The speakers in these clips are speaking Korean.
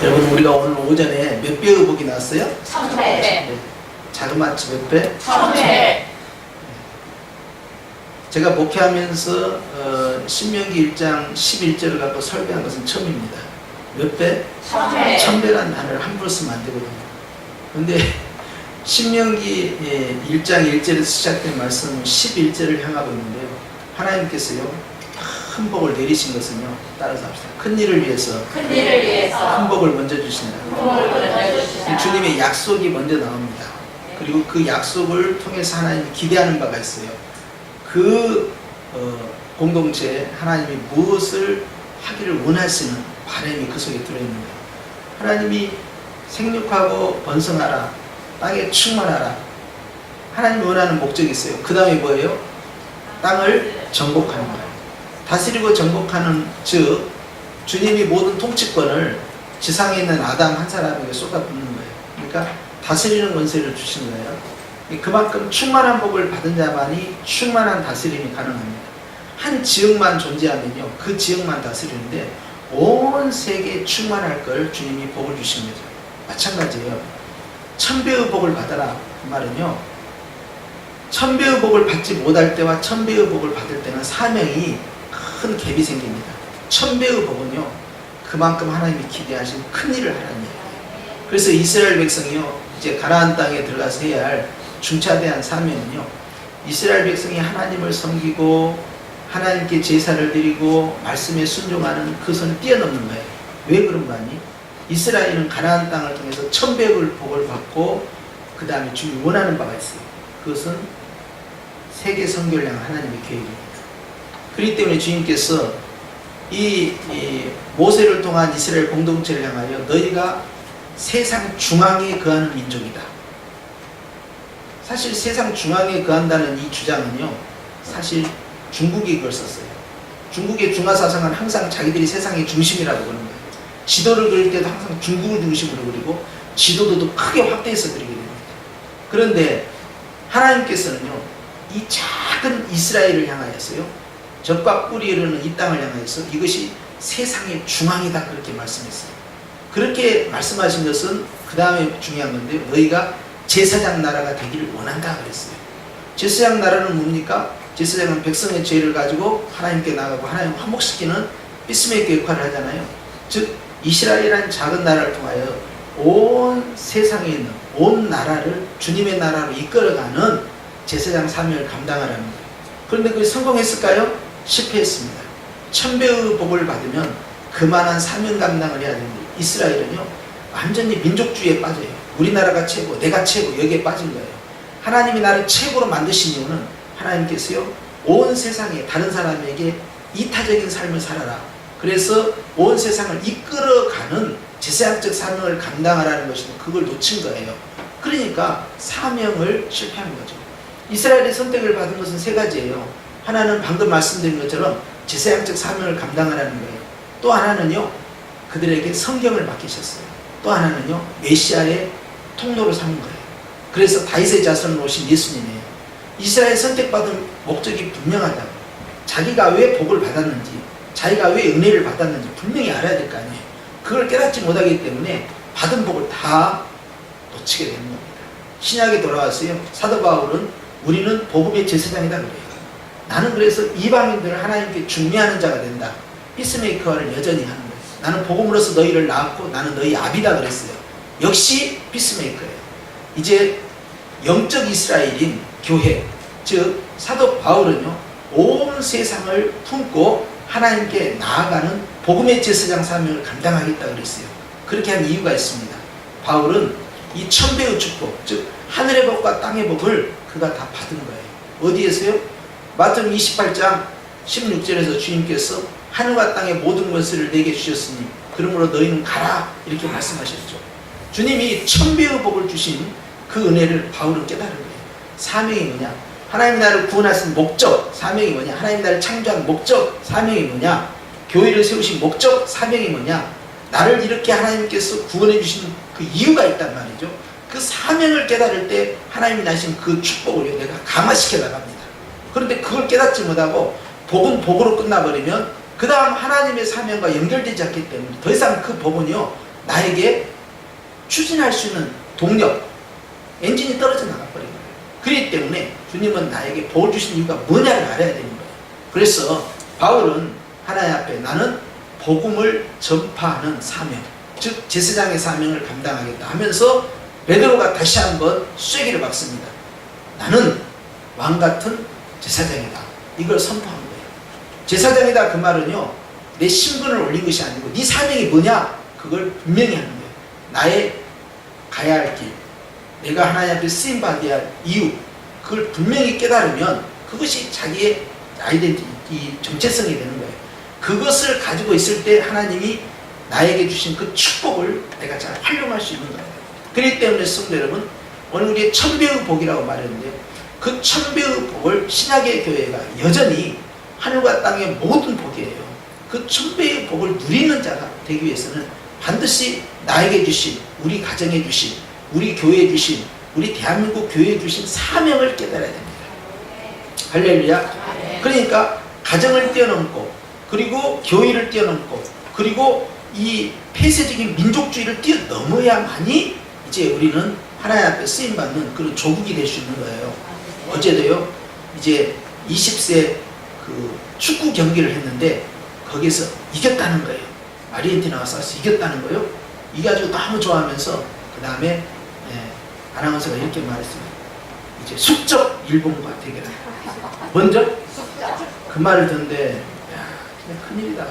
여러분, 우리가 오늘 오전에 몇 배 의복이 나왔어요? 1000배. 네. 자그마치 몇 배? 1000배. 제가 목회하면서 신명기 1장 11절을 갖고 설교한 것은 처음입니다. 몇 배? 1000배. 1000배라는 단어를 함부로 쓰면 안 되거든요. 근데 신명기 1장 1절에서 시작된 말씀은 11절을 향하고 있는데요. 하나님께서요, 큰 복을 내리신 것은요, 따라서 합시다. 큰 일을 위해서 큰 일을 위해서 큰 복을 먼저 주시느라. 복을 먼저 주시라. 주님의 약속이 먼저 나옵니다. 그리고 그 약속을 통해서 하나님이 기대하는 바가 있어요. 그 공동체에 하나님이 무엇을 하기를 원하시는 바람이 그 속에 들어있는 거예요. 하나님이 생육하고 번성하라, 땅에 충만하라. 하나님이 원하는 목적이 있어요. 그 다음에 뭐예요? 땅을 정복하는 거예요. 다스리고 정복하는, 즉 주님이 모든 통치권을 지상에 있는 아담 한 사람에게 쏟아붓는 거예요. 그러니까 다스리는 권세를 주신 거예요. 그만큼 충만한 복을 받은 자만이 충만한 다스림이 가능합니다. 한 지역만 존재하면요, 그 지역만 다스리는데 온 세계에 충만할 걸 주님이 복을 주신 거죠. 마찬가지예요. 1000배의 복을 받아라. 그 말은요, 1000배의 복을 받지 못할 때와 1000배의 복을 받을 때는 사명이 큰 갭이 생깁니다. 1000배의 복은요, 그만큼 하나님이 기대하신 큰 일을 하라는 얘기예요. 그래서 이스라엘 백성이요, 이제 가나안 땅에 들어가서 해야 할 중차대한 사명은요, 이스라엘 백성이 하나님을 섬기고 하나님께 제사를 드리고 말씀에 순종하는 그 선을 뛰어넘는 거예요. 왜 그런 거 아니? 이스라엘은 가나안 땅을 통해서 1000배의 복을 받고 그 다음에 주님이 원하는 바가 있어요. 그것은 세계 선교를 향한 하나님의 계획입니다. 그렇기 때문에 주님께서 이 모세를 통한 이스라엘 공동체를 향하여 너희가 세상 중앙에 거하는 민족이다. 사실 세상 중앙에 거한다는 이 주장은요, 사실 중국이 그걸 썼어요. 중국의 중화사상은 항상 자기들이 세상의 중심이라고 그러는 거예요. 지도를 그릴 때도 항상 중국을 중심으로 그리고 지도도 크게 확대해서 그리게 됩니다. 그런데 하나님께서는요, 이 작은 이스라엘을 향하여서요, 젖과 꿀이 흐르는 이 땅을 향하여서 이것이 세상의 중앙이다, 그렇게 말씀했어요. 그렇게 말씀하신 것은 그 다음에 중요한 건데요, 너희가 제사장 나라가 되기를 원한다 그랬어요. 제사장 나라는 뭡니까? 제사장은 백성의 죄를 가지고 하나님께 나가고 하나님 화목시키는 피스메이커 역할을 하잖아요. 즉 이스라엘이라는 작은 나라를 통하여 온 세상에 있는 온 나라를 주님의 나라로 이끌어가는 제사장 사명을 감당하라는 거예요. 그런데 그게 성공했을까요? 실패했습니다. 1000배의 복을 받으면 그만한 사명 감당을 해야 되는데 이스라엘은요, 완전히 민족주의에 빠져요. 우리나라가 최고, 내가 최고, 여기에 빠진 거예요. 하나님이 나를 최고로 만드신 이유는 하나님께서요, 온 세상에 다른 사람에게 이타적인 삶을 살아라. 그래서 온 세상을 이끌어가는 제사장적 사명을 감당하라는 것인데 그걸 놓친 거예요. 그러니까 사명을 실패한 거죠. 이스라엘의 선택을 받은 것은 세 가지예요. 하나는 방금 말씀드린 것처럼 제사장적 사명을 감당하라는 거예요. 또 하나는요, 그들에게 성경을 맡기셨어요. 또 하나는요, 메시아의 통로를 삼은 거예요. 그래서 다윗의 자손으로 오신 예수님이에요. 이스라엘 선택받은 목적이 분명하다고. 자기가 왜 복을 받았는지, 자기가 왜 은혜를 받았는지 분명히 알아야 될 거 아니에요. 그걸 깨닫지 못하기 때문에 받은 복을 다 놓치게 되는 겁니다. 신약에 돌아왔어요. 사도 바울은 우리는 복음의 제사장이다 그래요. 나는 그래서 이방인들을 하나님께 중매하는 자가 된다. 피스메이커를 여전히 하는 거예요. 나는 복음으로서 너희를 낳았고 나는 너희 아비다 그랬어요. 역시 피스메이커예요. 이제 영적 이스라엘인 교회, 즉 사도 바울은요, 온 세상을 품고 하나님께 나아가는 복음의 제사장 사명을 감당하겠다 그랬어요. 그렇게 한 이유가 있습니다. 바울은 이 1000배의 축복, 즉 하늘의 복과 땅의 복을 그가 다 받은 거예요. 어디에서요? 마태복음 28장 16절에서 주님께서 하늘과 땅의 모든 권세를 내게 주셨으니 그러므로 너희는 가라, 이렇게 말씀하셨죠. 주님이 1000배의 복을 주신 그 은혜를 바울은 깨달은 거예요. 사명이 뭐냐? 하나님 나를 구원하신 목적, 사명이 뭐냐? 하나님 나를 창조한 목적, 사명이 뭐냐? 교회를 세우신 목적, 사명이 뭐냐? 나를 이렇게 하나님께서 구원해 주신 그 이유가 있단 말이죠. 그 사명을 깨달을 때 하나님이 나신 그 축복을 내가 강화시켜 나갑니다. 그런데 그걸 깨닫지 못하고 복은 복으로 끝나버리면 그 다음 하나님의 사명과 연결되지 않기 때문에 더 이상 그 복은요, 나에게 추진할 수 있는 동력, 엔진이 떨어져 나가버린 거예요. 그렇기 때문에 주님은 나에게 복을 주신 이유가 뭐냐를 알아야 되는 거예요. 그래서 바울은 하나님 앞에 나는 복음을 전파하는 사명, 즉 제사장의 사명을 감당하겠다 하면서 베드로가 다시 한번 쐐기를 박습니다. 나는 왕같은 제사장이다. 이걸 선포한 거예요. 제사장이다 그 말은요, 내 신분을 올린 것이 아니고 네 사명이 뭐냐? 그걸 분명히 하는 거예요. 나의 가야 할 길, 내가 하나님 앞에 쓰임받아야 할 이유, 그걸 분명히 깨달으면 그것이 자기의 아이덴티티, 정체성이 되는 거예요. 그것을 가지고 있을 때 하나님이 나에게 주신 그 축복을 내가 잘 활용할 수 있는 거예요. 그렇기 때문에 성도 여러분, 오늘 우리의 천배의 복이라고 말했는데 그 천배의 복을 신약의 교회가 여전히 하늘과 땅의 모든 복이에요. 그 천배의 복을 누리는 자가 되기 위해서는 반드시 나에게 주신, 우리 가정에 주신, 우리 교회에 주신, 우리 대한민국 교회에 주신 사명을 깨달아야 됩니다. 할렐루야. 그러니까 가정을 뛰어넘고, 그리고 교회를 뛰어넘고, 그리고 이 폐쇄적인 민족주의를 뛰어넘어야만이 이제 우리는 하나님 앞에 쓰임받는 그런 조국이 될 수 있는 거예요. 어제도요, 이제 20세 그 축구 경기를 했는데 거기서 이겼다는 거예요. 아르헨티나가 싸서 이겼다는 거예요. 이겨가지고 너무 좋아하면서 그 다음에 아나운서가 이렇게 말했습니다. 이제 숙적 일본과 대결한다. 먼저 그 말을 듣는데 야, 그냥 큰일이다.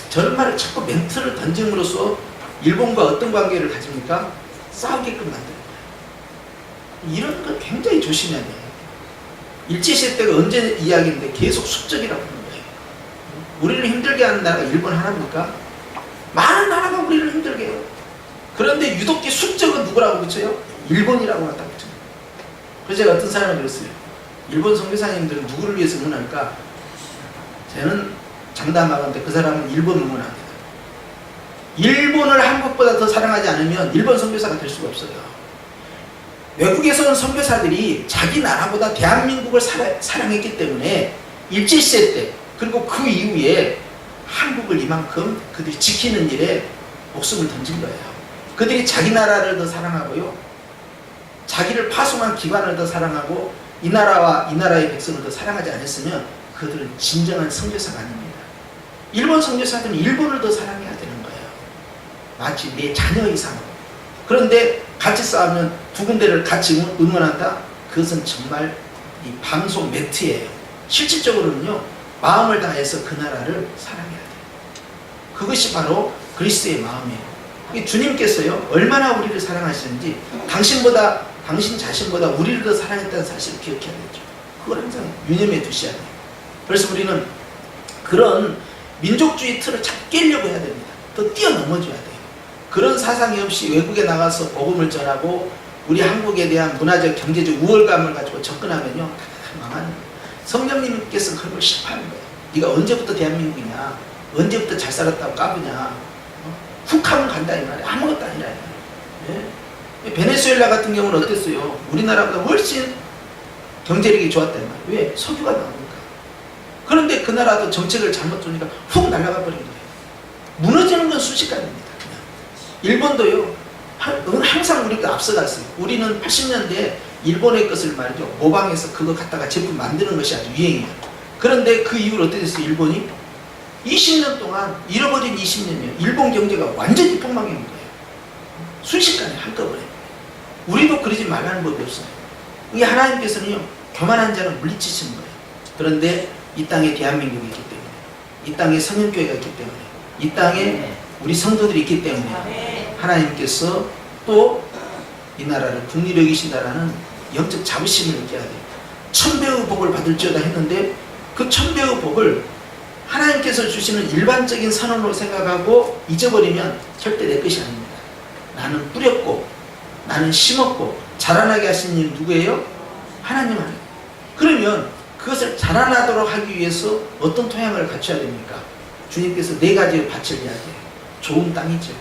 저런 말을 자꾸 멘트를 던짐으로써 일본과 어떤 관계를 가집니까? 싸우게끔 만드는 거예요. 이런 거 굉장히 조심해야 돼요. 일제시대 때가 언제 이야기인데 계속 숙적이라고 하는 거예요. 우리를 힘들게 하는 나라가 일본 하나입니까? 많은 나라가 우리를 힘들게 해요. 그런데 유독히 숙적은 누구라고 붙여요? 일본이라고 갖다 붙여요. 그래서 제가 어떤 사람을 들었어요. 일본 선교사님들은 누구를 위해서 응원할까? 저는 장담하건대 그 사람은 일본 응원합니다. 일본을 한국보다 더 사랑하지 않으면 일본 선교사가 될 수가 없어요. 외국에서 온 선교사들이 자기 나라보다 대한민국을 사랑했기 때문에 일제시대 때, 그리고 그 이후에 한국을 이만큼 그들이 지키는 일에 목숨을 던진 거예요. 그들이 자기 나라를 더 사랑하고요, 자기를 파송한 기관을 더 사랑하고 이 나라와 이 나라의 백성을 더 사랑하지 않았으면 그들은 진정한 선교사가 아닙니다. 일본 선교사들은 일본을 더 사랑해야 되는 거예요. 마치 내 자녀 이상. 그런데 같이 싸우면 두 군데를 같이 응원한다? 그것은 정말 이 방송 매트예요. 실질적으로는요, 마음을 다해서 그 나라를 사랑해야 돼요. 그것이 바로 그리스도의 마음이에요. 주님께서요, 얼마나 우리를 사랑하시는지 당신 자신보다 우리를 더 사랑했다는 사실을 기억해야 되죠. 그걸 항상 유념해 두셔야 돼요. 그래서 우리는 그런 민족주의 틀을 자꾸 깨려고 해야 됩니다. 더 뛰어넘어줘야 돼요. 그런 사상이 없이 외국에 나가서 복음을 전하고 우리 한국에 대한 문화적, 경제적 우월감을 가지고 접근하면요, 다 망하는 거예요. 성령님께서 그런 걸 실패하는 거예요. 네가 언제부터 대한민국이냐, 언제부터 잘 살았다고 까부냐, 훅 하면 간다 이 말이에요. 아무것도 아니라 이 말이에요. 예? 베네수엘라 같은 경우는 어땠어요? 우리나라보다 훨씬 경제력이 좋았단 말이에요. 왜? 석유가 나오니까. 그런데 그 나라도 정책을 잘못 두니까 훅 날아가 버린 거예요. 무너지는 건 순식간입니다. 그냥. 일본도요, 항상 우리가 앞서갔어요. 우리는 80년대에 일본의 것을 말이죠, 모방해서 그거 갖다가 제품 만드는 것이 아주 유행이에요. 그런데 그 이후로 어떻게 됐어요? 일본이 20년 동안, 잃어버린 20년이에요. 일본 경제가 완전히 폭망인 거예요. 순식간에 한꺼번에. 우리도 그러지 말라는 법이 없어요. 이게 하나님께서는요, 교만한 자는 물리치시는 거예요. 그런데 이 땅에 대한민국이 있기 때문에, 이 땅에 성령교회가 있기 때문에, 이 땅에 우리 성도들이 있기 때문에 하나님께서 또 이 나라를 국리로 여기신다라는 영적 자부심을 느껴야 돼요. 천배의 복을 받을지어다 했는데 그 천배의 복을 하나님께서 주시는 일반적인 선언으로 생각하고 잊어버리면 절대 내 것이 아닙니다. 나는 뿌렸고, 나는 심었고, 자라나게 하신 일 누구예요? 하나님 아니에요. 그러면 그것을 자라나도록 하기 위해서 어떤 토양을 갖춰야 됩니까? 주님께서 네 가지의 밭을 이야기해요. 좋은 땅이죠.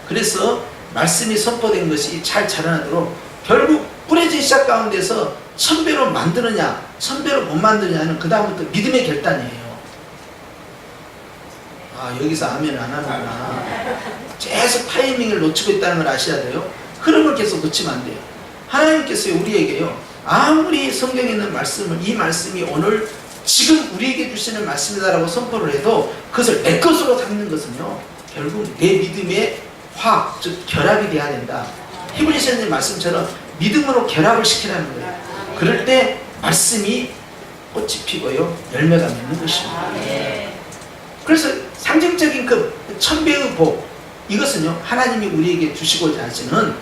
그래서 말씀이 선포된 것이 잘 자라나도록 결국 뿌려진 씨앗 가운데서 천배로 만드느냐, 천배로 못 만드느냐는 그 다음부터 믿음의 결단이에요. 아, 여기서 아멘 안 하는구나. 계속 타이밍을 놓치고 있다는 걸 아셔야 돼요. 흐름을 계속 놓치면 안 돼요. 하나님께서 우리에게요, 아무리 성경에 있는 말씀을, 이 말씀이 오늘 지금 우리에게 주시는 말씀이다라고 선포를 해도 그것을 내 것으로 삼는 것은요, 결국 내 믿음의 화학, 즉 결합이 돼야 된다. 히브리서의 말씀처럼 믿음으로 결합을 시키라는 거예요. 그럴 때 말씀이 꽃이 피고요, 열매가 맺는 것입니다. 그래서 상징적인 그 천배의 복, 이것은요, 하나님이 우리에게 주시고자 하시는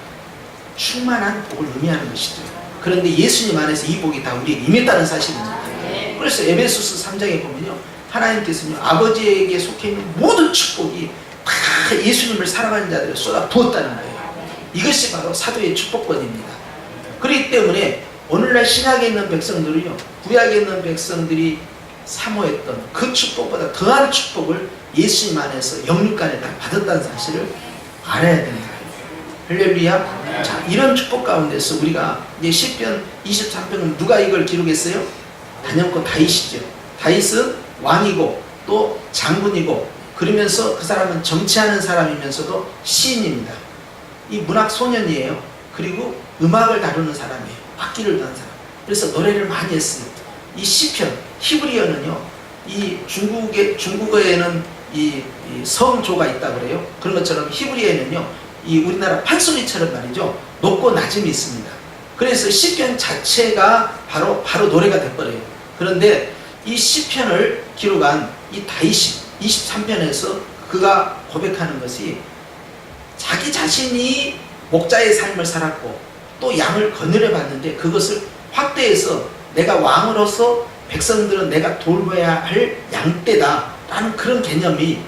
충만한 복을 의미하는 것이죠. 그런데 예수님 안에서 이 복이 다 우리에게 임했다는 사실입니다. 그래서 에베소서 3장에 보면요, 하나님께서는요, 아버지에게 속해 있는 모든 축복이 다 예수님을 사랑하는 자들에 쏟아 부었다는 거예요. 이것이 바로 사도의 축복권입니다. 그렇기 때문에 오늘날 신약에 있는 백성들은요, 구약에 있는 백성들이 사모했던 그 축복보다 더한 축복을 예수님 안에서 영육간에 다 받았다는 사실을 알아야 되는 거예요. 할렐루야. 자, 이런 축복 가운데서 우리가 이제 시편 23편은 누가 이걸 기록했어요? 단연코 다윗이죠. 다윗은 왕이고 또 장군이고, 그러면서 그 사람은 정치하는 사람이면서도 시인입니다. 이 문학 소년이에요. 그리고 음악을 다루는 사람이에요. 악기를 다루는 사람. 그래서 노래를 많이 했어요. 이 시편, 히브리어는요, 이 중국어에는 이 성조가 있다 그래요. 그런 것처럼 히브리어에는요, 이 우리나라 판소리처럼 말이죠, 높고 낮음이 있습니다. 그래서 시편 자체가 바로 노래가 돼버려요. 그런데 이 시편을 기록한 이 다윗이 23편에서 그가 고백하는 것이 자기 자신이 목자의 삶을 살았고 또 양을 거느려 봤는데 그것을 확대해서 내가 왕으로서 백성들은 내가 돌봐야 할 양떼다 라는 그런 개념이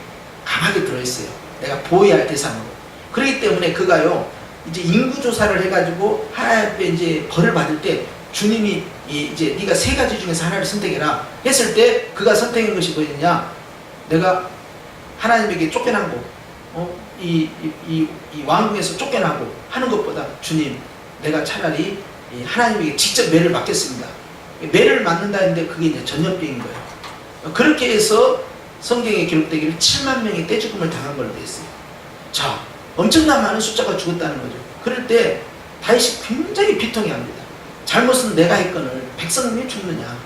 강하게 들어있어요. 내가 보호해야 할 대상으로. 그렇기 때문에 그가요, 이제 인구조사를 해가지고 하나님 앞에 이제 벌을 받을 때 주님이 이제 네가 세 가지 중에서 하나를 선택해라 했을 때 그가 선택한 것이 뭐였냐? 내가 하나님에게 쫓겨나고 이 왕궁에서 쫓겨나고 하는 것보다 주님, 내가 차라리 하나님에게 직접 매를 맡겠습니다. 매를 맡는다는데 그게 이제 전염병인 거예요. 그렇게 해서 성경에 기록되기를 7만 명이 떼죽음을 당한 걸로 되어 있어요. 자, 엄청난 많은 숫자가 죽었다는 거죠. 그럴 때 다윗이 굉장히 비통해합니다. 잘못은 내가 했거늘 백성이 죽느냐.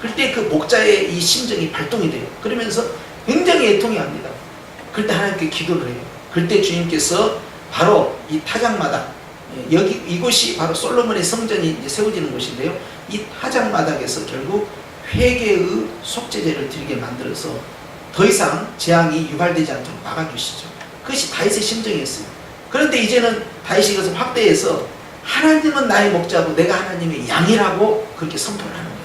그럴 때 그 목자의 이 심정이 발동이 돼요. 그러면서 굉장히 애통해합니다. 그럴 때 하나님께 기도를 해요. 그럴 때 주님께서 바로 이 타작마당, 여기 이곳이 바로 솔로몬의 성전이 이제 세워지는 곳인데요, 이 타작마당에서 결국 회개의 속죄제를 드리게 만들어서 더 이상 재앙이 유발되지 않도록 막아주시죠. 그것이 다윗의 심정이었어요. 그런데 이제는 다윗이 이것을 확대해서 하나님은 나의 목자고 내가 하나님의 양이라고 그렇게 선포를 하는 거예요.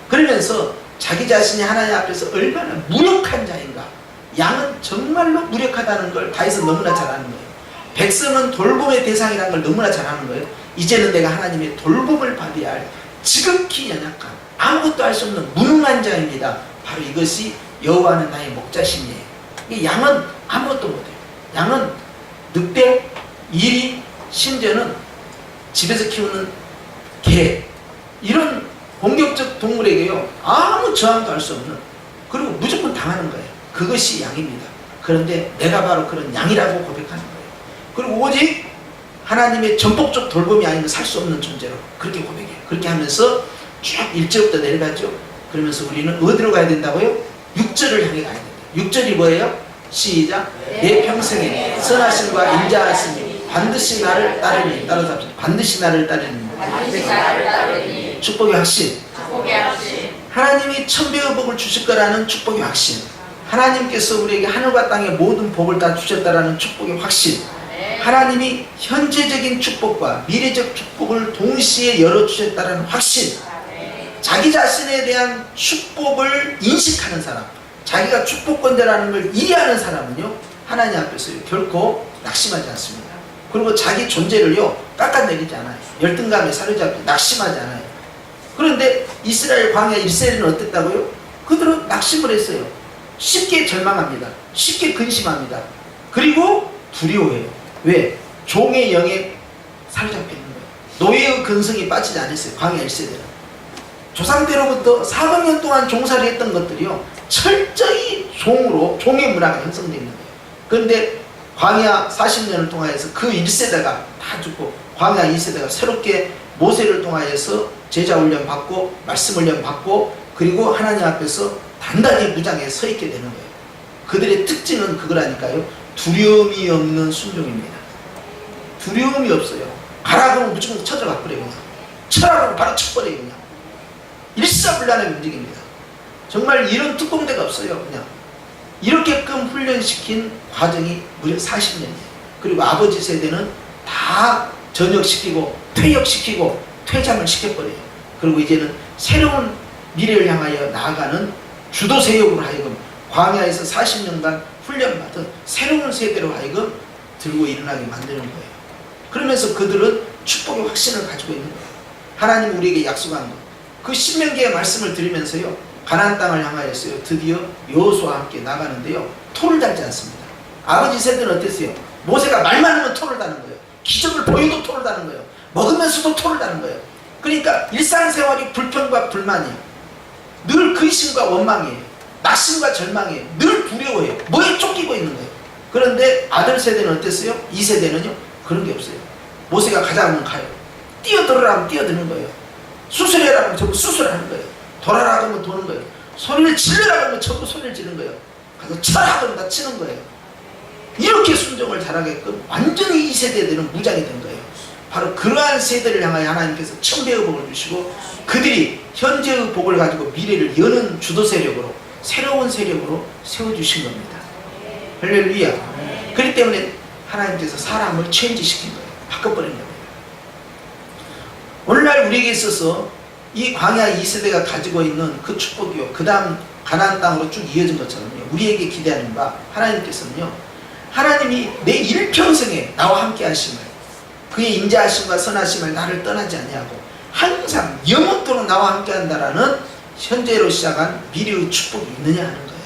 그러면서 자기 자신이 하나님 앞에서 얼마나 무력한 자인가, 양은 정말로 무력하다는 걸 다윗은 너무나 잘 아는 거예요. 백성은 돌봄의 대상이라는 걸 너무나 잘 아는 거예요. 이제는 내가 하나님의 돌봄을 받아야 할 지극히 연약한, 아무것도 할 수 없는 무능한 자입니다. 바로 이것이 여호와는 나의 목자심이에요. 이 양은 아무것도 못해요. 양은 늑대, 이리, 심지어는 집에서 키우는 개, 이런 공격적 동물에게요, 아무 저항도 할 수 없는, 그리고 무조건 당하는 거예요. 그것이 양입니다. 그런데 내가 바로 그런 양이라고 고백하는 거예요. 그리고 오직 하나님의 전폭적 돌봄이 아니면 살 수 없는 존재로 그렇게 고백해요. 그렇게 하면서 쭉 1절부터 내려가죠. 그러면서 우리는 어디로 가야 된다고요? 6절을 향해 가야 된다. 6절이 뭐예요? 시작. 내 평생에 선하심과 인자하심이 반드시 나를 따르니, 따라서 반드시 나를 따르니. 축복의 확신. 하나님이 천배의 복을 주실 거라는 축복의 확신. 하나님께서 우리에게 하늘과 땅의 모든 복을 다 주셨다라는 축복의 확신. 하나님이 현재적인 축복과 미래적 축복을 동시에 열어주셨다는 확신. 자기 자신에 대한 축복을 인식하는 사람, 자기가 축복권자라는 걸 이해하는 사람은요, 하나님 앞에서 결코 낙심하지 않습니다. 그리고 자기 존재를요, 깎아내리지 않아요. 열등감에 사로잡혀 낙심하지 않아요. 그런데 이스라엘 광야 1세대는 어땠다고요? 그들은 낙심을 했어요. 쉽게 절망합니다. 쉽게 근심합니다. 그리고 두려워해요. 왜? 종의 영에 사로잡혀 있는 거예요. 노예의 근성이 빠지지 않았어요. 광야 1세대는. 조상대로부터 400년 동안 종살이 했던 것들이요, 철저히 종의 문화가 형성되어 있는 거예요. 그런데 광야 40년을 통하여서 그 1세대가 다 죽고 광야 2세대가 새롭게 모세를 통하여서 제자 훈련 받고 말씀 훈련 받고 그리고 하나님 앞에서 단단히 무장해 서 있게 되는 거예요. 그들의 특징은 그거라니까요. 두려움이 없는 순종입니다. 두려움이 없어요. 가라 그러면 무조건 쳐들어가 버려요. 그냥. 쳐라 그러면 바로 쳐버려요. 그냥. 일사불란하게 움직입니다. 정말 이런 특공대가 없어요. 그냥. 이렇게끔 훈련시킨 과정이 무려 40년이에요. 그리고 아버지 세대는 다 전역시키고 퇴역시키고 퇴장을 시켜버려요. 그리고 이제는 새로운 미래를 향하여 나아가는 주도 세력으로 하여금 광야에서 40년간 훈련받은 새로운 세대로 하여금 들고 일어나게 만드는 거예요. 그러면서 그들은 축복의 확신을 가지고 있는 거예요. 하나님 우리에게 약속한 것. 그 신명기의 말씀을 들으면서요. 가나안 땅을 향하여서요. 드디어 여호수아와 함께 나가는데요. 토를 달지 않습니다. 아버지 세대는 어땠어요? 모세가 말만 하면 토를 다는 거예요. 기적을 보여도 토를 다는 거예요. 먹으면서도 토를 다는 거예요. 그러니까 일상생활이 불평과 불만이에요. 늘 근심과 원망이에요. 낙심과 절망이에요. 늘 두려워해요. 뭐에 쫓기고 있는 거예요. 그런데 아들 세대는 어땠어요? 2세대는요? 그런 게 없어요. 모세가 가자 하면 가요. 뛰어들으라 하면 뛰어드는 거예요. 수술해라 하면 전부 수술하는 거예요. 돌아라 하면 도는 거예요. 소리를 질러라 하면 전부 소리를 지르는 거예요. 가서 쳐라 하면 다 치는 거예요. 이렇게 순종을 잘하게끔 완전히 이 세대들은 무장이 된 거예요. 바로 그러한 세대를 향하여 하나님께서 천배의 복을 주시고 그들이 현재의 복을 가지고 미래를 여는 주도 세력으로 새로운 세력으로 세워주신 겁니다. 할렐루야. 그렇기 때문에 하나님께서 사람을 체인지시킨 거예요. 바꿔버린 거예요. 오늘날 우리에게 있어서 이 광야 2세대가 가지고 있는 그 축복이요. 그 다음 가나안 땅으로 쭉 이어진 것처럼요. 우리에게 기대하는 바 하나님께서는요. 하나님이 내 일평생에 나와 함께 하심을 그의 인자하심과 선하심을 나를 떠나지 아니하고 항상 영원토록 나와 함께 한다라는 현재로 시작한 미래의 축복이 있느냐 하는 거예요.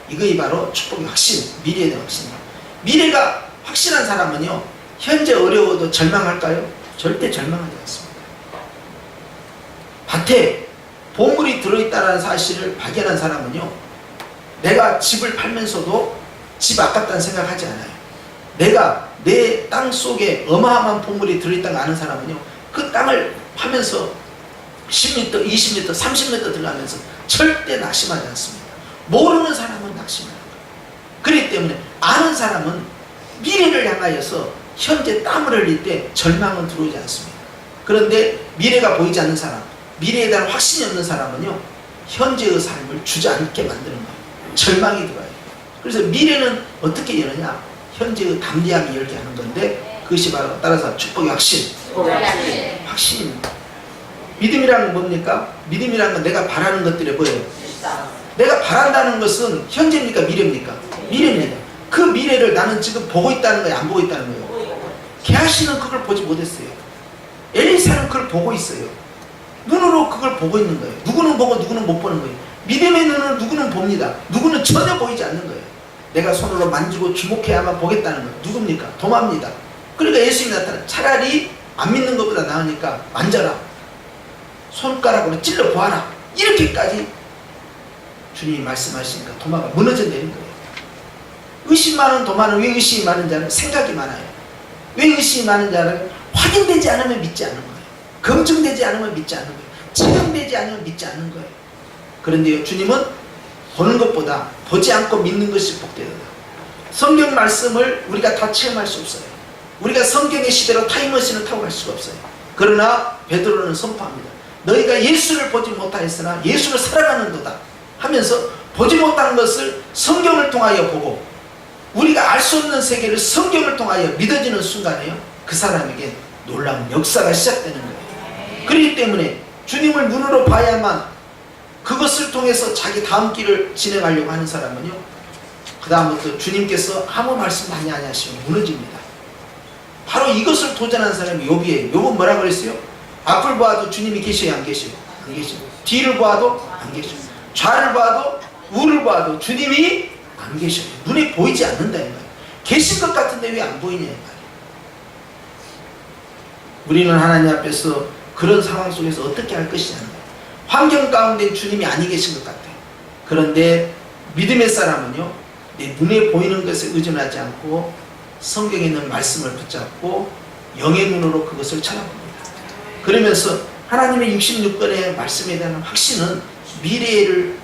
이것이 바로 축복의 확신, 미래에 대한 확신입니다. 미래가 확실한 사람은요. 현재 어려워도 절망할까요? 절대 절망하지 않습니다. 밭에 보물이 들어있다는 사실을 발견한 사람은요. 내가 집을 팔면서도 집 아깝다는 생각하지 않아요. 내가 내 땅 속에 어마어마한 보물이 들어있다는 걸 아는 사람은요. 그 땅을 파면서 10m, 20m, 30m 들어가면서 절대 낙심하지 않습니다. 모르는 사람은 낙심하는 거예요. 그렇기 때문에 아는 사람은 미래를 향하여서 현재 땀을 흘릴 때 절망은 들어오지 않습니다. 그런데 미래가 보이지 않는 사람, 미래에 대한 확신이 없는 사람은요. 현재의 삶을 주저앉게 만드는 거예요. 절망이 들어와요. 그래서 미래는 어떻게 여느냐? 현재의 담대함이 열게 하는 건데 그것이 바로 따라서 축복의 확신. 확신입니다. 믿음이라는 건 뭡니까? 믿음이라는 건 내가 바라는 것들이 뭐예요? 내가 바란다는 것은 현재입니까? 미래입니까? 미래입니다. 그 미래를 나는 지금 보고 있다는 거예요? 안 보고 있다는 거예요? 게하시는 그걸 보지 못했어요. 엘리사는 그걸 보고 있어요. 눈으로 그걸 보고 있는 거예요. 누구는 보고 누구는 못 보는 거예요. 믿음의 눈을 누구는 봅니다. 누구는 전혀 보이지 않는 거예요. 내가 손으로 만지고 주목해야만 보겠다는 거예요. 누굽니까? 도마입니다. 그러니까 예수님이 나타나 차라리 안 믿는 것보다 나으니까 만져라. 손가락으로 찔러 보아라. 이렇게까지 주님이 말씀하시니까 도마가 무너져 내린 거예요. 의심 많은 도마는 왜 의심이 많은 자는 생각이 많아요. 왜 의심이 많은 자는 확인되지 않으면 믿지 않는 거예요. 검증되지 않으면 믿지 않는 거예요. 증명되지 않으면 믿지 않는 거예요. 그런데요, 주님은 보는 것보다 보지 않고 믿는 것이 복되다. 성경 말씀을 우리가 다 체험할 수 없어요. 우리가 성경의 시대로 타임머신을 타고 갈 수가 없어요. 그러나 베드로는 선포합니다. 너희가 예수를 보지 못하였으나 예수를 살아가는도다 하면서 보지 못한 것을 성경을 통하여 보고 우리가 알 수 없는 세계를 성경을 통하여 믿어지는 순간에요. 그 사람에게 놀라운 역사가 시작되는 거예요. 그렇기 때문에 주님을 눈으로 봐야만 그것을 통해서 자기 다음 길을 진행하려고 하는 사람은요. 그 다음부터 주님께서 아무 말씀 많이 안 하시면 무너집니다. 바로 이것을 도전한 사람이 욥이에요. 욥은 뭐라고 그랬어요? 앞을 보아도 주님이 계셔요? 안 계셔요? 안 계셔요. 뒤를 보아도 안 계셔요. 좌를 봐도 우를 봐도 주님이 안 계셔요. 눈에 보이지 않는다 이 말이에요. 계신 것 같은데 왜 안 보이냐 이 말이에요. 우리는 하나님 앞에서 그런 상황 속에서 어떻게 할 것이냐는 거예요. 환경 가운데 주님이 아니 계신 것 같아요. 그런데 믿음의 사람은요. 내 눈에 보이는 것에 의존하지 않고 성경에 있는 말씀을 붙잡고 영의 눈으로 그것을 쳐다봅니다. 그러면서 하나님의 66권의 말씀에 대한 확신은 미래를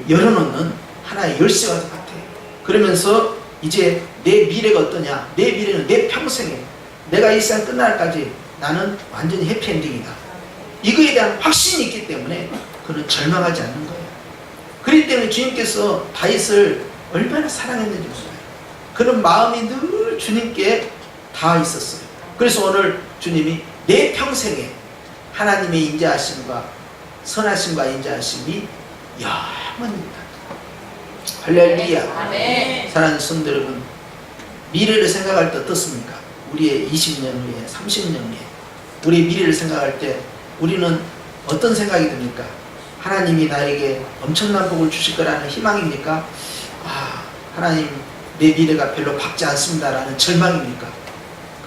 열어놓는 하나의 열쇠와 같아요. 그러면서 이제 내 미래가 어떠냐? 내 미래는 내 평생에 내가 이 세상 끝날까지 나는 완전히 해피엔딩이다. 이거에 대한 확신이 있기 때문에 그는 절망하지 않는 거예요. 그렇기 때문에 주님께서 다윗을 얼마나 사랑했는지 몰라요. 그런 마음이 늘 주님께 닿아 있었어요. 그래서 오늘 주님이 내 평생에 하나님의 인자하심과 선하심과 인자하심이 영원입니다. 할렐루야. 아멘. 사랑하는 성도 여러분, 미래를 생각할 때 어떻습니까? 우리의 20년 후에, 30년 후에 우리의 미래를 생각할 때 우리는 어떤 생각이 듭니까? 하나님이 나에게 엄청난 복을 주실 거라는 희망입니까? 하나님 내 미래가 별로 밝지 않습니다라는 절망입니까?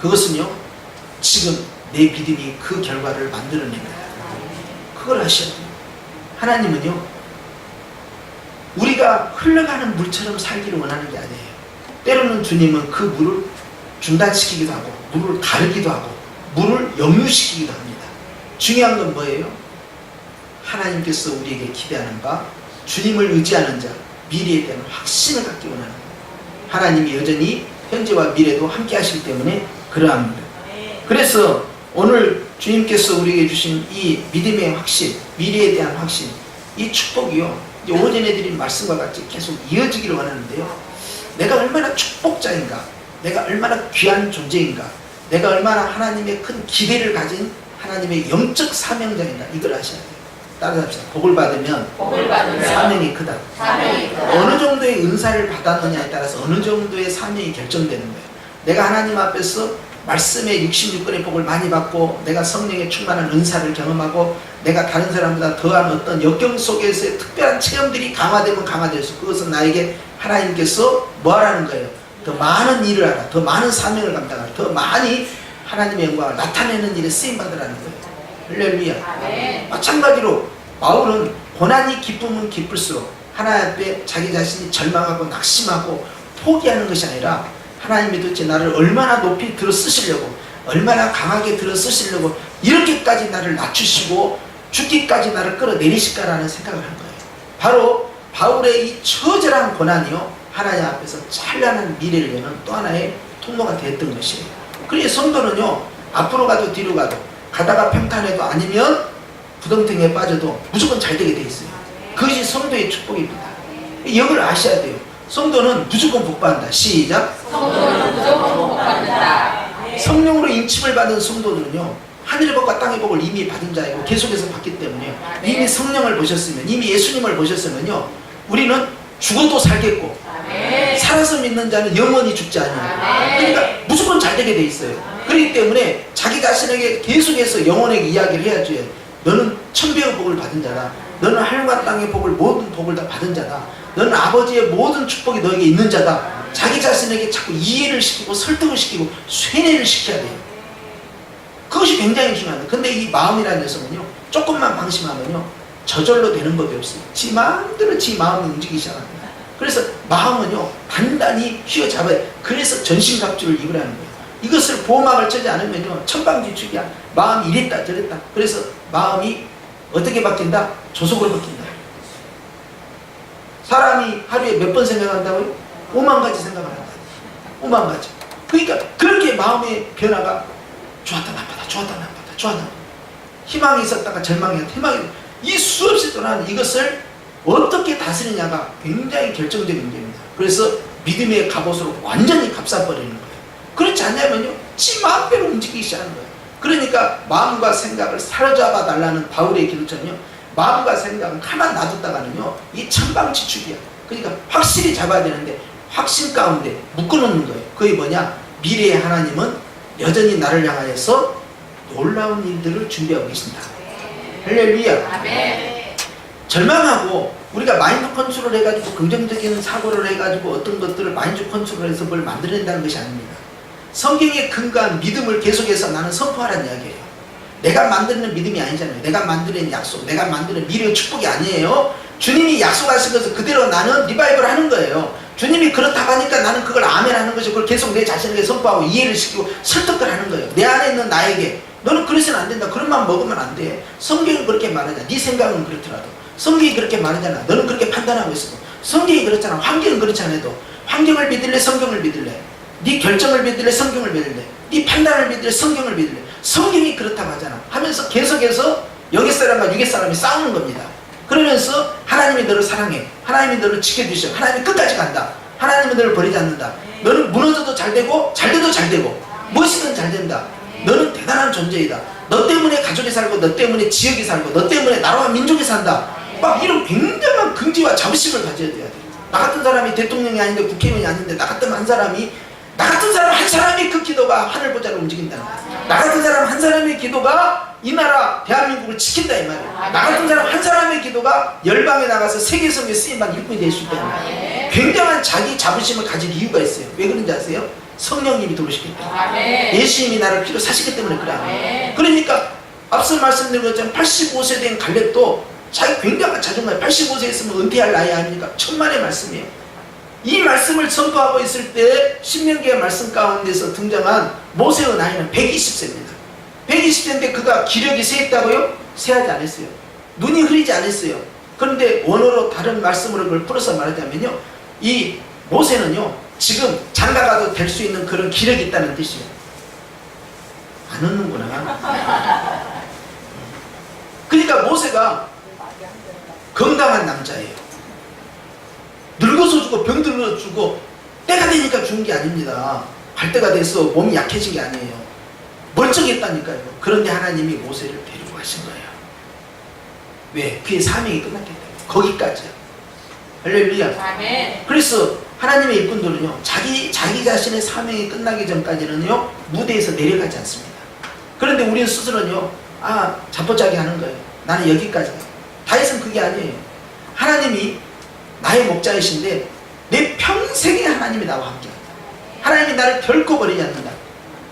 그것은요, 지금 내 믿음이 그 결과를 만들어냅니다. 그걸 아셔야 돼요. 하나님은요, 우리가 흘러가는 물처럼 살기를 원하는 게 아니에요. 때로는 주님은 그 물을 중단시키기도 하고 물을 가르기도 하고 물을 역류시키기도 합니다. 중요한 건 뭐예요? 하나님께서 우리에게 기대하는 바, 주님을 의지하는 자, 미래에 대한 확신을 갖기 원하는 거예요. 하나님이 여전히 현재와 미래도 함께 하시기 때문에 그러합니다. 그래서 오늘 주님께서 우리에게 주신 이 믿음의 확신, 미래에 대한 확신, 이 축복이요, 이제 오전에 드린 말씀과 같이 계속 이어지기를 원하는데요, 내가 얼마나 축복자인가, 내가 얼마나 귀한 존재인가, 내가 얼마나 하나님의 큰 기대를 가진 하나님의 영적 사명자인가, 이걸 아셔야 돼요. 따라합시다. 복을 받으면 사명이 크다. 어느 정도의 은사를 받았느냐에 따라서 어느 정도의 사명이 결정되는 거예요. 내가 하나님 앞에서 말씀의 66권의 복을 많이 받고 내가 성령의 충만한 은사를 경험하고 내가 다른 사람보다 더한 어떤 역경 속에서의 특별한 체험들이 강화되면 강화될수록 그것은 나에게 하나님께서 뭐 하라는 거예요? 더 많은 일을 하라, 더 많은 사명을 감당하라, 더 많이 하나님의 영광을 나타내는 일에 쓰임받으라는 거예요. 할렐루야. 마찬가지로 바울은 고난이 기쁨은 기쁠수록 하나님 앞에 자기 자신이 절망하고 낙심하고 포기하는 것이 아니라 하나님이 도대체 나를 얼마나 높이 들어 쓰시려고, 얼마나 강하게 들어 쓰시려고 이렇게까지 나를 낮추시고 죽기까지 나를 끌어내리실까라는 생각을 한 거예요. 바로 바울의 이 처절한 고난이요, 하나님 앞에서 찬란한 미래를 여는 또 하나의 통로가 되었던 것이에요. 그래서 성도는요, 앞으로 가도 뒤로 가도 가다가 평탄해도 아니면 부동층에 빠져도 무조건 잘 되게 돼 있어요. 그것이 성도의 축복입니다. 이걸 아셔야 돼요. 성도는 무조건 복받는다. 시작. 성도는 무조건 복받는다. 성령으로 인침을 받은 성도들은요, 하늘의 복과 땅의 복을 이미 받은 자이고 계속해서 받기 때문에 이미 성령을 보셨으면, 이미 예수님을 보셨으면요, 우리는 죽어도 살겠고 살아서 믿는 자는 영원히 죽지 않아요. 그러니까 무조건 잘 되게 돼 있어요. 그렇기 때문에 자기 자신에게 계속해서 영혼에게 이야기를 해야죠. 너는 천배의 복을 받은 자다. 너는 하늘과 땅의 복을, 모든 복을 다 받은 자다. 너는 아버지의 모든 축복이 너에게 있는 자다. 자기 자신에게 자꾸 이해를 시키고 설득을 시키고 쇠뇌를 시켜야 돼요. 그것이 굉장히 중요합니다. 근데 이 마음이라는 녀석은요, 조금만 방심하면요 저절로 되는 법이 없어요. 지 마음대로 지 마음이 움직이기 시작합니다. 그래서 마음은요 단단히 휘어잡아야 돼요. 그래서 전신갑주를 입으라는 거예요. 이것을 보호막을 쳐지 않으면요 천방지축이야. 마음이 이랬다 저랬다. 그래서 마음이 어떻게 바뀐다? 조속으로 바뀐다. 사람이 하루에 몇 번 생각한다고요? 5만 가지 생각을 한다. 5만 가지. 그러니까 그렇게 마음의 변화가 좋았다 나쁘다, 좋았다 나쁘다, 좋았다 나쁘다. 희망이 있었다가 절망이 있었다. 희망이, 이 수없이 떠나는 이것을 어떻게 다스리냐가 굉장히 결정적인 문제입니다. 그래서 믿음의 갑옷으로 완전히 감싸버리는 거예요. 그렇지 않냐면요 지 마음대로 움직이기 시작하는 거예요. 그러니까 마음과 생각을 사로잡아 달라는 바울의 기도처럼요, 마음과 생각은 가만 놔뒀다가는요 이 천방지축이야. 그러니까 확실히 잡아야 되는데 확신 가운데 묶어놓는 거예요. 그게 뭐냐? 미래의 하나님은 여전히 나를 향하여서 놀라운 일들을 준비하고 계신다. 할렐루야. 아멘. 절망하고 우리가 마인드 컨트롤 해가지고 긍정적인 사고를 해가지고 어떤 것들을 마인드 컨트롤해서 뭘 만들어낸다는 것이 아닙니다. 성경에 근거한 믿음을 계속해서 나는 선포하라는 이야기예요. 내가 만드는 믿음이 아니잖아요. 내가 만드는 약속, 내가 만드는 미래의 축복이 아니에요. 주님이 약속하신 것을 그대로 나는 리바이벌 하는 거예요. 주님이 그렇다고 하니까 나는 그걸 아멘하는 것이 그걸 계속 내 자신에게 선포하고 이해를 시키고 설득을 하는 거예요. 내 안에 있는 나에게 너는 그래서는 안 된다. 그런 맘 먹으면 안 돼. 성경이 그렇게 말하잖아. 네 생각은 그렇더라도 성경이 그렇게 말하잖아. 너는 그렇게 판단하고 있어도 성경이 그렇잖아. 환경은 그렇지 않아도 환경을 믿을래 성경을 믿을래? 네 결정을 믿을래 성경을 믿을래? 네 판단을 믿을래 성경을 믿을래? 성경이 그렇다고 하잖아. 하면서 계속해서 영의 사람과 육의 사람이 싸우는 겁니다. 그러면서 하나님이 너를 사랑해. 하나님이 너를 지켜주셔. 하나님이 끝까지 간다. 하나님은 너를 버리지 않는다. 너는 무너져도 잘 되고 잘 돼도 잘 되고 무엇이든 잘 된다. 너는 대단한 존재이다. 너 때문에 가족이 살고 너 때문에 지역이 살고 너 때문에 나라와 민족이 산다. 막 이런 굉장한 긍지와 자부심을 가져야 돼야 돼. 나 같은 사람이 대통령이 아닌데 국회의원이 아닌데 나 같은 한 사람이 한 사람이 그 기도가 하늘 보좌를 움직인다는 거야. 나 같은 사람 한 사람의 기도가 이 나라 대한민국을 지킨다 이 말이야. 나 같은 사람 한 사람의 기도가 열방에 나가서 세계 성에 쓰임받는 일꾼이 될 수 있다는 거야. 굉장한 자기 자부심을 가질 이유가 있어요. 왜 그런지 아세요? 성령님이 들어오시기 때문에. 예수님이 나를 피로 사시기 때문에 그래. 그러니까 앞서 말씀드린 것처럼 85세 된 갈렙도 자기 굉장한 자존감, 85세 있으면 은퇴할 나이 아닙니까? 천만의 말씀이에요. 이 말씀을 선포하고 있을 때 신명기의 말씀 가운데서 등장한 모세의 나이는 120세입니다. 120세인데 그가 기력이 쇠했다고요? 쇠하지 않았어요. 눈이 흐리지 않았어요. 그런데 원어로 다른 말씀으로 그걸 풀어서 말하자면요, 이 모세는요 지금 장가가도 될 수 있는 그런 기력이 있다는 뜻이에요. 안 웃는구나. 그러니까 모세가 건강한 남자예요. 늙어서 죽고 병들어 죽고 때가 되니까 죽은 게 아닙니다. 갈 때가 돼서 몸이 약해진 게 아니에요. 멀쩡했다니까요. 그런데 하나님이 모세를 데리고 가신 거예요. 왜? 그의 사명이 끝났기 때문에. 거기까지요. 할렐루야. 아멘. 그래서 하나님의 일꾼들은요 자기 자신의 사명이 끝나기 전까지는요 무대에서 내려가지 않습니다. 그런데 우리는 스스로는요 자포자기 하는 거예요. 나는 여기까지야. 다윗은 그게 아니에요. 하나님이 나의 목자이신데 내 평생에 하나님이 나와 함께한다. 하나님이 나를 결코 버리지 않는다.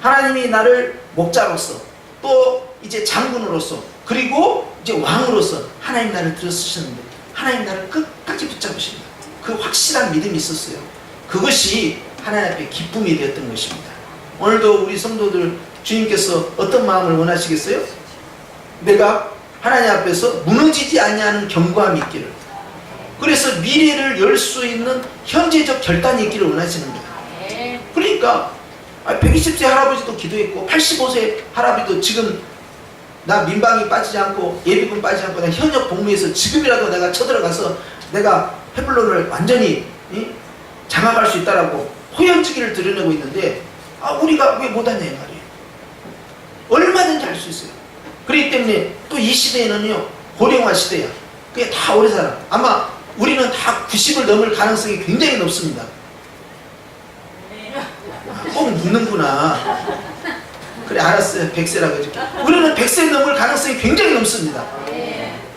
하나님이 나를 목자로서 또 이제 장군으로서 그리고 이제 왕으로서 하나님 나를 들어쓰셨는데 하나님 나를 끝까지 붙잡으신다. 그 확실한 믿음이 있었어요. 그것이 하나님 앞에 기쁨이 되었던 것입니다. 오늘도 우리 성도들 주님께서 어떤 마음을 원하시겠어요? 내가 하나님 앞에서 무너지지 아니하는 견고함이 있기를, 그래서 미래를 열 수 있는 현재적 결단이 있기를 원하시는 거예요. 그러니까 120세 할아버지도 기도했고 85세 할아버지도 지금 나 민방위 빠지지 않고 예비군 빠지지 않고 나 현역 복무해서 지금이라도 내가 쳐들어가서 내가 헤블론을 완전히 장악할 수 있다라고 호연지기를 드러내고 있는데 우리가 왜 못하냐 이 말이에요. 얼마든지 할 수 있어요. 그렇기 때문에 또 이 시대에는요 고령화 시대야. 그게 다 오래 살아. 아마 우리는 다 90을 넘을 가능성이 굉장히 높습니다. 꼭 묻는구나. 그래 알았어요. 100세라고 해줄게. 우리는 100세 넘을 가능성이 굉장히 높습니다.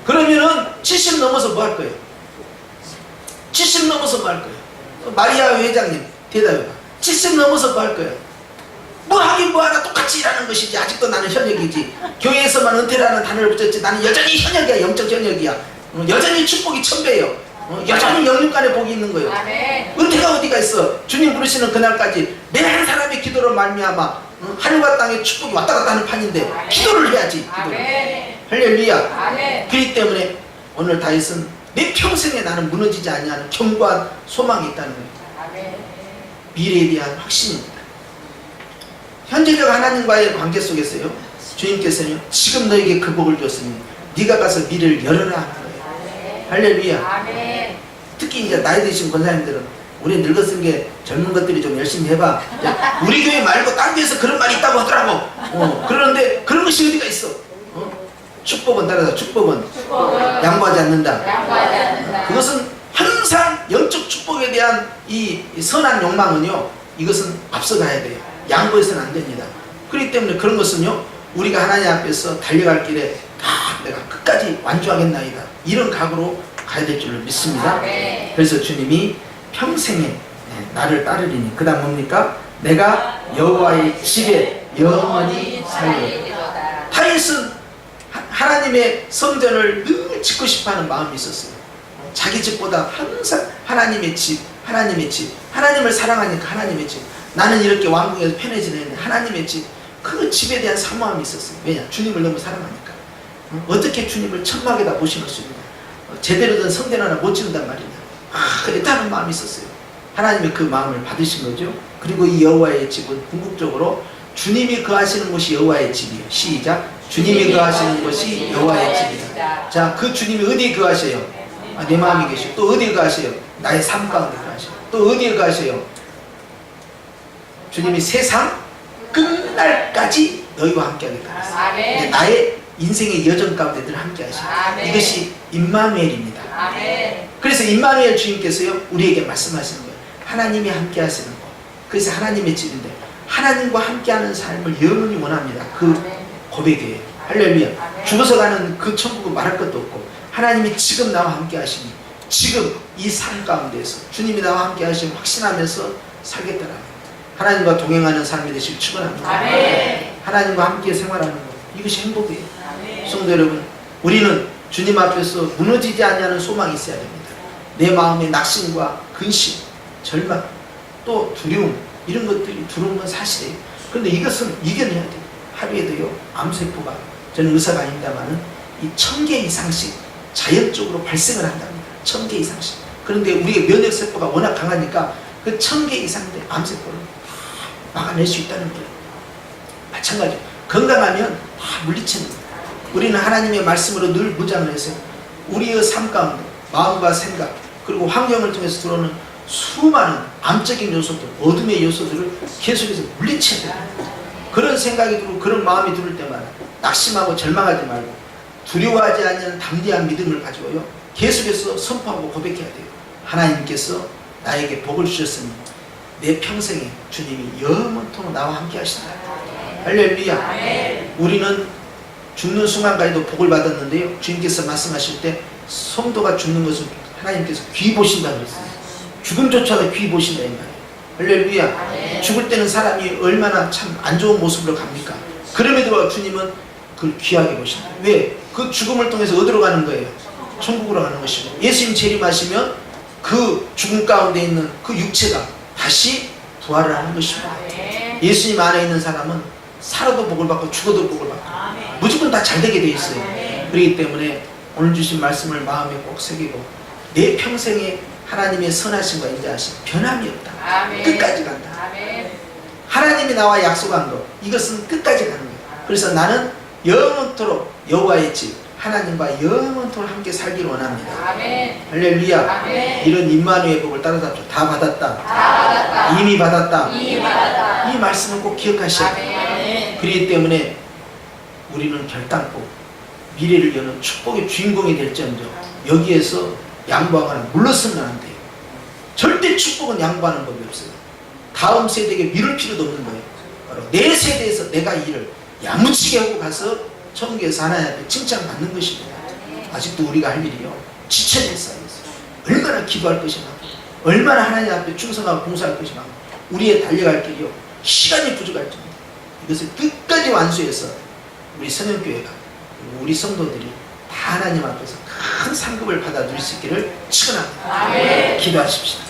그러면은 70 넘어서 뭐 할 거예요? 70 넘어서 뭐 할 거예요? 마리아 회장님 대답해봐. 70 넘어서 뭐 할 거예요? 뭐 하긴 뭐 하나 똑같이 일하는 것이지. 아직도 나는 현역이지. 교회에서만 은퇴라는 단어를 붙였지 나는 여전히 현역이야. 영적 현역이야. 여전히 축복이 1000배예요. 여전히 영육간에 복이 있는 거예요. 은퇴가 어디가 있어? 주님 부르시는 그날까지 내 한 사람의 기도로 말미암아 하늘과 땅에 축복이 왔다 갔다 하는 판인데 기도를 해야지. 기도를. 할렐루야. 그렇기 때문에 오늘 다윗은 내 평생에 나는 무너지지 아니하는 견고한 소망이 있다는 거예요. 미래에 대한 확신입니다. 현재적 하나님과의 관계 속에서요 주님께서는 지금 너에게 그 복을 줬으니 네가 가서 미래를 열어라 하는 거예요. 할렐루야. 특히 이제 나이 드신 권사님들은 우리 늙었은 게 젊은 것들이 좀 열심히 해봐. 우리 교회 말고 딴 데에서 그런 말이 있다고 하더라고. 그러는데 그런 것이 어디가 있어? 축복은 따라서 축복은 양보하지 않는다. 그것은 항상 영적 축복에 대한 이 선한 욕망은요 이것은 앞서가야 돼요. 양보해서는 안 됩니다. 그렇기 때문에 그런 것은요 우리가 하나님 앞에서 달려갈 길에 내가 끝까지 완주하겠나이다 이런 각오로 가야 될 줄을 믿습니다. 그래서 주님이 평생에 나를 따르리니 그 다음 뭡니까? 내가 여호와의 집에 영원히 살리리로다. 다윗은 하나님의 성전을 늘 짓고 싶어하는 마음이 있었어요. 자기 집보다 항상 하나님의 집, 하나님의 집. 하나님을 사랑하니까 하나님의 집. 나는 이렇게 왕궁에서 편해지는데 하나님의 집. 그 집에 대한 사모함이 있었어요. 왜냐? 주님을 너무 사랑하니까. 어떻게 주님을 천막에다 모셔놓을 수 있느냐? 제대로 된 성전 하나 못 짓는단 말이냐? 애타는 마음이 있었어요. 하나님의 그 마음을 받으신 거죠. 그리고 이 여호와의 집은 궁극적으로 주님이 거하시는 곳이 여호와의 집이에요. 시작. 주님이 거하시는 곳이 여호와의 집이다. 자, 그 주님이 어디에 거하셔요? 내 마음에 계셔. 또 어디에 거하셔요? 나의 삶 가운데 거하셔요. 또 어디에 거하셔요? 주님이 세상 끝날까지 너희와 함께하겠다. 아멘. 나의 인생의 여정 가운데 늘 함께하시고 이것이 임마누엘입니다. 아멘. 그래서 임마누엘 주님께서요 우리에게 말씀하시는 거예요. 하나님이 함께하시는 거. 그래서 하나님의 집인데 하나님과 함께하는 삶을 영원히 원합니다. 그 고백이에요. 할렐루야. 죽어서 가는 그 천국은 말할 것도 없고 하나님이 지금 나와 함께하시니 지금 이 삶 가운데서 주님이 나와 함께하시면 확신하면서 살겠다라는 하나님과 동행하는 삶이 되시길 축원합니다. 하나님과 함께 생활하는 것 이것이 행복이에요. 성도 여러분, 우리는 주님 앞에서 무너지지 않냐는 소망이 있어야 됩니다. 내 마음의 낙심과 근심, 절망, 또 두려움 이런 것들이 들어오는 건 사실이에요. 그런데 이것은 이겨내야 돼요. 하루에도요 암세포가 저는 의사가 아닙니다만은 이 1000개 이상씩 자연적으로 발생을 한답니다. 1000개 이상씩. 그런데 우리의 면역세포가 워낙 강하니까 그 1000개 이상의 암세포를 막아낼 수 있다는 거예요. 마찬가지로 건강하면 다 물리치는 거예요. 우리는 하나님의 말씀으로 늘 무장을 해서 우리의 삶 가운데 마음과 생각 그리고 환경을 통해서 들어오는 수많은 암적인 요소들, 어둠의 요소들을 계속해서 물리쳐야 돼요. 그런 생각이 들고 그런 마음이 들을 때마다 낙심하고 절망하지 말고 두려워하지 않는 담대한 믿음을 가지고요 계속해서 선포하고 고백해야 돼요. 하나님께서 나에게 복을 주셨으니 내 평생에 주님이 영원토록 나와 함께 하신다. 할렐루야. 우리는 죽는 순간까지도 복을 받았는데요 주님께서 말씀하실 때 성도가 죽는 것을 하나님께서 귀 보신다 그랬어요. 죽음조차도 귀 보신다 이 말이에요. 할렐루야. 죽을 때는 사람이 얼마나 참 안 좋은 모습으로 갑니까? 그럼에도 불구하고 주님은 그걸 귀하게 보신다. 왜? 그 죽음을 통해서 어디로 가는 거예요? 천국으로 가는 것이고 예수님 재림하시면 그 죽음 가운데 있는 그 육체가 다시 부활을 하는 것입니다. 예수님 안에 있는 사람은 살아도 복을 받고 죽어도 복을 받고 무조건 다 잘 되게 돼 있어요. 그렇기 때문에 오늘 주신 말씀을 마음에 꼭 새기고 내 평생에 하나님의 선하심과 인자하심 변함이 없다. 끝까지 간다. 하나님이 나와 약속한 것 이것은 끝까지 가는 거예요. 그래서 나는 영원토록 여호와의 집 하나님과 영원토록 함께 살기를 원합니다. 할렐루야. 이런 임마누엘 복을 따라잡죠. 다 받았다. 이미 받았다. 이 말씀을 꼭 기억하셔야 돼요. 그렇기 때문에 우리는 결단코 미래를 여는 축복의 주인공이 될지언정 여기에서 양보하거나 물러서면 안 돼요. 절대 축복은 양보하는 법이 없어요. 다음 세대에게 미룰 필요도 없는 거예요. 바로 내 세대에서 내가 일을 야무지게 하고 가서 천국에서 하나님 앞에 칭찬받는 것입니다. 아직도 우리가 할 일이요 지천에 쌓여있어요. 얼마나 기도할 것이 많고 얼마나 하나님 앞에 충성하고 봉사할 것이 많고 우리의 달려갈 길이요 시간이 부족할 정도 이것을 끝까지 완수해서 우리 선영교회가 우리 성도들이 다 하나님 앞에서 큰 상급을 받아 누릴 수 있기를 축원합니다. 기도하십시다.